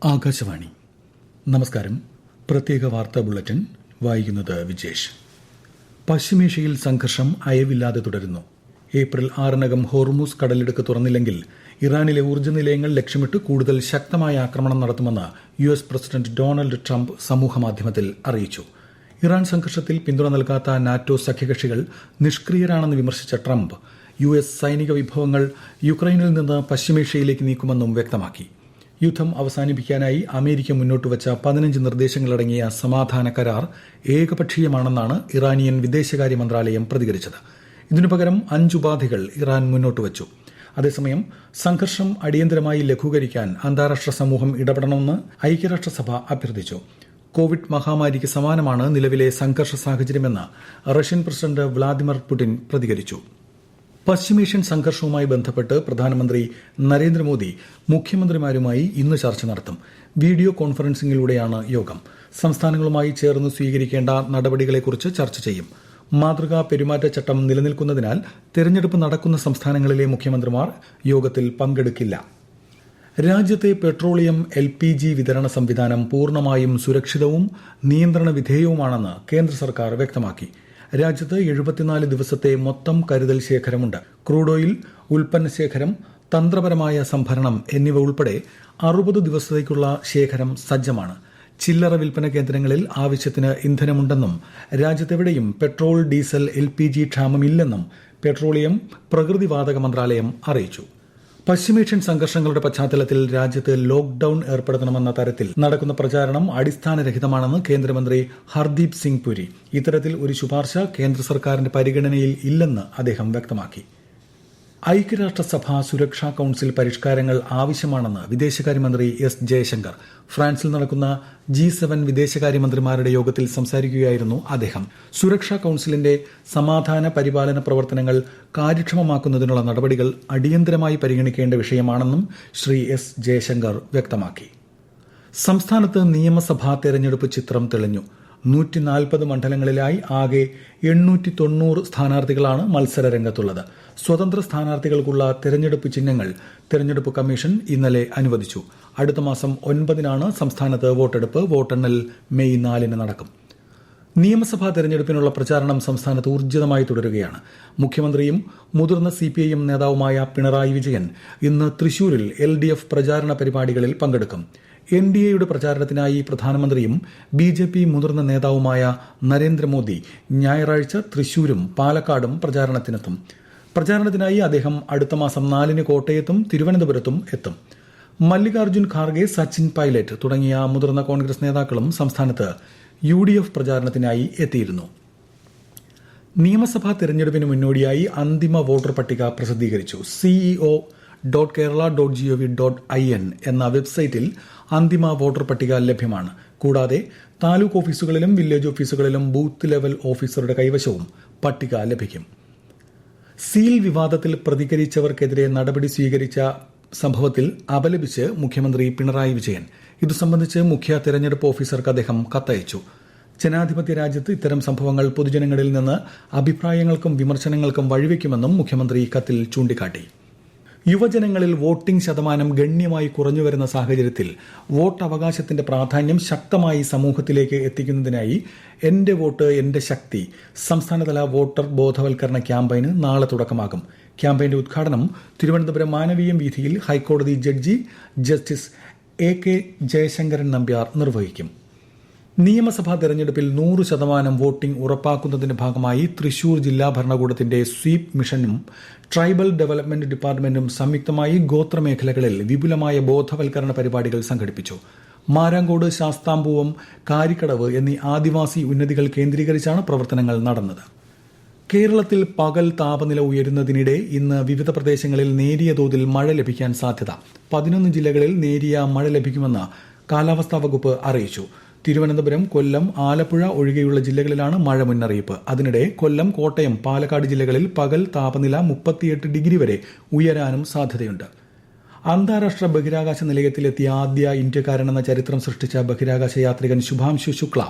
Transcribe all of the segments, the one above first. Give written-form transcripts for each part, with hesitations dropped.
ആകാശവാണി. നമസ്കാരം. പ്രത്യേക വാർത്താ ബുള്ളറ്റിൻ വായിക്കുന്നത് വിജേഷ്. പശ്ചിമേഷ്യയിൽ സംഘർഷം അയവില്ലാതെ തുടരുന്നു. ഏപ്രിൽ 6-നകം ഹോർമൂസ് കടലിടുക്ക് തുറന്നില്ലെങ്കിൽ ഇറാനിലെ ഊർജ്ജ നിലയങ്ങൾ ലക്ഷ്യമിട്ട് കൂടുതൽ ശക്തമായ ആക്രമണം നടത്തുമെന്ന് US പ്രസിഡന്റ് ഡൊണാൾഡ് ട്രംപ് സമൂഹമാധ്യമത്തിൽ അറിയിച്ചു. ഇറാൻ സംഘർഷത്തിൽ പിന്തുണ നൽകാത്ത നാറ്റോ സഖ്യകക്ഷികൾ നിഷ്ക്രിയരാണെന്ന് വിമർശിച്ച ട്രംപ് US സൈനിക വിഭവങ്ങൾ യുക്രൈനിൽ നിന്ന് പശ്ചിമേഷ്യയിലേക്ക് നീക്കുമെന്നും വ്യക്തമാക്കി. യുദ്ധം അവസാനിപ്പിക്കാനായി അമേരിക്ക മുന്നോട്ടുവച്ച 15 നിർദ്ദേശങ്ങളടങ്ങിയ സമാധാന കരാർ ഏകപക്ഷീയമാണെന്നാണ് ഇറാനിയൻ വിദേശകാര്യ മന്ത്രാലയം പ്രതികരിച്ചത്. ഇതിനു പകരം 5 ഉപാധികൾ ഇറാൻ മുന്നോട്ടുവച്ചു. അതേസമയം സംഘർഷം അടിയന്തരമായി ലഘൂകരിക്കാൻ അന്താരാഷ്ട്ര സമൂഹം ഇടപെടണമെന്ന് ഐക്യരാഷ്ട്രസഭ അഭ്യർത്ഥിച്ചു. കോവിഡ് മഹാമാരിക്ക് സമാനമാണ് നിലവിലെ സംഘർഷ സാഹചര്യമെന്ന് റഷ്യൻ പ്രസിഡന്റ് വ്ളാദിമിർ പുടിൻ പ്രതികരിച്ചു. പശ്ചിമേഷ്യൻ സംഘർഷവുമായി ബന്ധപ്പെട്ട് പ്രധാനമന്ത്രി നരേന്ദ്രമോദി മുഖ്യമന്ത്രിമാരുമായി ഇന്ന് ചർച്ച നടത്തും. വീഡിയോ കോൺഫറൻസിംഗിലൂടെയാണ് യോഗം. സംസ്ഥാനങ്ങളുമായി ചേർന്ന് സ്വീകരിക്കേണ്ട നടപടികളെക്കുറിച്ച് ചർച്ച ചെയ്യും. മാതൃകാ പെരുമാറ്റച്ചട്ടം നിലനിൽക്കുന്നതിനാൽ തെരഞ്ഞെടുപ്പ് നടക്കുന്ന സംസ്ഥാനങ്ങളിലെ മുഖ്യമന്ത്രിമാർ യോഗത്തിൽ പങ്കെടുക്കില്ല. രാജ്യത്തെ പെട്രോളിയം LPG വിതരണ സംവിധാനം പൂർണ്ണമായും സുരക്ഷിതവും നിയന്ത്രണ വിധേയവുമാണെന്ന് കേന്ദ്ര സർക്കാർ വ്യക്തമാക്കി. രാജ്യത്ത് 74 ദിവസത്തെ മൊത്തം കരുതൽ ശേഖരമുണ്ട്. ക്രൂഡ് ഓയിൽ ഉൽപ്പന്ന ശേഖരം, തന്ത്രപരമായ സംഭരണം എന്നിവ ഉൾപ്പെടെ 60 ദിവസത്തേക്കുള്ള ശേഖരം സജ്ജമാണ്. ചില്ലറ വിൽപ്പന കേന്ദ്രങ്ങളിൽ ആവശ്യത്തിന് ഇന്ധനമുണ്ടെന്നും രാജ്യത്തെവിടെയും പെട്രോൾ, ഡീസൽ, LPG ക്ഷാമമില്ലെന്നും പെട്രോളിയം പ്രകൃതിവാതക മന്ത്രാലയം അറിയിച്ചു. പശ്ചിമേഷ്യൻ സംഘർഷങ്ങളുടെ പശ്ചാത്തലത്തിൽ രാജ്യത്ത് ലോക്ഡൌൺ ഏർപ്പെടുത്തണമെന്ന തരത്തിൽ നടക്കുന്ന പ്രചാരണം അടിസ്ഥാനരഹിതമാണെന്ന് കേന്ദ്രമന്ത്രി ഹർദീപ് സിംഗ് പുരി. ഇത്തരത്തിൽ ഒരു ശുപാർശ കേന്ദ്ര സർക്കാരിന്റെ പരിഗണനയിൽ ഇല്ലെന്ന് അദ്ദേഹം വ്യക്തമാക്കി. ഐക്യരാഷ്ട്രസഭ സുരക്ഷാ കൌൺസിൽ പരിഷ്കാരങ്ങൾ ആവശ്യമാണെന്ന് വിദേശകാര്യമന്ത്രി S. ജയശങ്കർ. ഫ്രാൻസിൽ നടക്കുന്ന G7 വിദേശകാര്യമന്ത്രിമാരുടെ യോഗത്തിൽ സംസാരിക്കുകയായിരുന്നു അദ്ദേഹം. സുരക്ഷാ കൌൺസിലിന്റെ സമാധാന പരിപാലന പ്രവർത്തനങ്ങൾ കാര്യക്ഷമമാക്കുന്നതിനുള്ള നടപടികൾ അടിയന്തരമായി പരിഗണിക്കേണ്ട വിഷയമാണെന്നും ശ്രീ S. ജയശങ്കർ വ്യക്തമാക്കി. സംസ്ഥാനത്ത് നിയമസഭാ തെരഞ്ഞെടുപ്പ് ചിത്രം തെളിഞ്ഞു. 140 മണ്ഡലങ്ങളിലായി ആകെ 890 സ്ഥാനാർത്ഥികളാണ് മത്സര രംഗത്തുള്ളത്. സ്വതന്ത്ര സ്ഥാനാർത്ഥികൾക്കുള്ള തെരഞ്ഞെടുപ്പ് ചിഹ്നങ്ങൾ തെരഞ്ഞെടുപ്പ് കമ്മീഷൻ ഇന്നലെ അനുവദിച്ചു. അടുത്ത മാസം 9-നാണ് സംസ്ഥാനത്ത് വോട്ടെടുപ്പ്. വോട്ടെണ്ണൽ മെയ് 4-ന് നടക്കും. നിയമസഭാ തെരഞ്ഞെടുപ്പിനുള്ള പ്രചാരണം സംസ്ഥാനത്ത് ഊർജിതമായി തുടരുകയാണ്. മുഖ്യമന്ത്രിയും മുതിർന്ന CPIM നേതാവുമായ പിണറായി വിജയൻ ഇന്ന് തൃശൂരിൽ LDF പ്രചാരണ പരിപാടികളിൽ പങ്കെടുക്കും. NDAയുടെ പ്രചാരണത്തിനായി പ്രധാനമന്ത്രിയും BJP മുതിർന്ന നേതാവുമായ നരേന്ദ്രമോദി ഞായറാഴ്ച തൃശൂരും പാലക്കാടും പ്രചാരണത്തിനെത്തും. പ്രചാരണത്തിനായി അദ്ദേഹം അടുത്ത മാസം 4-ന് കോട്ടയത്തും തിരുവനന്തപുരത്തും എത്തും. മല്ലികാർജ്ജുൻ ഖാർഗെ, സച്ചിൻ പൈലറ്റ് തുടങ്ങിയ മുതിർന്ന കോൺഗ്രസ് നേതാക്കളും സംസ്ഥാനത്ത് UDF പ്രചാരണത്തിനായി എത്തിയിരുന്നു. നിയമസഭാ തെരഞ്ഞെടുപ്പിന് മുന്നോടിയായി അന്തിമ വോട്ടർ പട്ടിക പ്രസിദ്ധീകരിച്ചു. ceo.kerala.gov.in എന്ന വെബ്സൈറ്റിൽ അന്തിമ വോട്ടർ പട്ടിക ലഭ്യമാണ്. കൂടാതെ താലൂക്ക് ഓഫീസുകളിലും വില്ലേജ് ഓഫീസുകളിലും ബൂത്ത് ലെവൽ ഓഫീസറുടെ കൈവശവും പട്ടിക ലഭിക്കും. സീൽ വിവാദത്തിൽ പ്രതികരിച്ചവർക്കെതിരെ നടപടി സ്വീകരിച്ച സംഭവത്തിൽ അപലപിച്ച് മുഖ്യമന്ത്രി പിണറായി വിജയൻ. ഇതു സംബന്ധിച്ച് മുഖ്യ തെരഞ്ഞെടുപ്പ് ഓഫീസർക്ക് അദ്ദേഹം കത്തയച്ചു. ജനാധിപത്യ രാജ്യത്ത് ഇത്തരം സംഭവങ്ങൾ പൊതുജനങ്ങളിൽ നിന്ന് അഭിപ്രായങ്ങൾക്കും വിമർശനങ്ങൾക്കും വഴിവെക്കുമെന്നും മുഖ്യമന്ത്രി കത്തിൽ ചൂണ്ടിക്കാട്ടി. യുവജനങ്ങളിൽ വോട്ടിംഗ് ശതമാനം ഗണ്യമായി കുറഞ്ഞുവരുന്ന സാഹചര്യത്തിൽ വോട്ടവകാശത്തിന്റെ പ്രാധാന്യം ശക്തമായി സമൂഹത്തിലേക്ക് എത്തിക്കുന്നതിനായി എന്റെ വോട്ട് എന്റെ ശക്തി സംസ്ഥാനതല വോട്ടർ ബോധവൽക്കരണ ക്യാമ്പയിന് നാളെ തുടക്കമാകും. ക്യാമ്പയിന്റെ ഉദ്ഘാടനം തിരുവനന്തപുരം മാനവീയം വീഥിയിൽ ഹൈക്കോടതി judge justice AK Jayasankaran Nambiar നിർവഹിക്കും. നിയമസഭാ തെരഞ്ഞെടുപ്പിൽ 100% വോട്ടിംഗ് ഉറപ്പാക്കുന്നതിന്റെ ഭാഗമായി തൃശൂർ ജില്ലാ ഭരണകൂടത്തിന്റെ സ്വീപ് മിഷനും ട്രൈബൽ ഡെവലപ്മെന്റ് ഡിപ്പാർട്ട്മെന്റും സംയുക്തമായി ഗോത്രമേഖലകളിൽ വിപുലമായ ബോധവൽക്കരണ പരിപാടികൾ സംഘടിപ്പിച്ചു. മാരാങ്കോട്, ശാസ്താംപൂവം, കാരിക്കടവ് എന്നീ ആദിവാസി ഉന്നതികൾ കേന്ദ്രീകരിച്ചാണ് പ്രവർത്തനങ്ങൾ നടന്നത്. കേരളത്തിൽ പകൽ താപനില ഉയരുന്നതിനിടെ ഇന്ന് വിവിധ പ്രദേശങ്ങളിൽ നേരിയ തോതിൽ മഴ ലഭിക്കാൻ സാധ്യത. 11 ജില്ലകളിൽ നേരിയ മഴ ലഭിക്കുമെന്ന് കാലാവസ്ഥാ വകുപ്പ് അറിയിച്ചു. തിരുവനന്തപുരം, കൊല്ലം, ആലപ്പുഴ ഒഴികെയുള്ള ജില്ലകളിലാണ് മഴ മുന്നറിയിപ്പ്. അതിനിടെ കൊല്ലം, കോട്ടയം, പാലക്കാട് ജില്ലകളിൽ പകൽ താപനില 38 ഡിഗ്രി വരെ ഉയരാനും സാധ്യതയുണ്ട്. അന്താരാഷ്ട്ര ബഹിരാകാശ നിലയത്തിലെത്തിയ ആദ്യ ഇന്ത്യക്കാരനെന്ന ചരിത്രം സൃഷ്ടിച്ച ബഹിരാകാശ യാത്രികൻ ശുഭാംശു ശുക്ല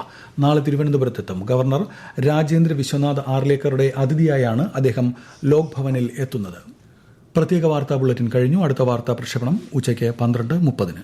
നാളെ തിരുവനന്തപുരത്തെത്തും. ഗവർണർ രാജേന്ദ്ര വിശ്വനാഥ് ആർലേക്കറുടെ അതിഥിയായാണ് അദ്ദേഹം ലോക് ഭവനിൽ എത്തുന്നത്. പ്രത്യേക വാർത്താ ബുള്ളറ്റിൻ കഴിഞ്ഞു. അടുത്ത വാർത്താ പ്രക്ഷേപണം ഉച്ചയ്ക്ക് 12:30.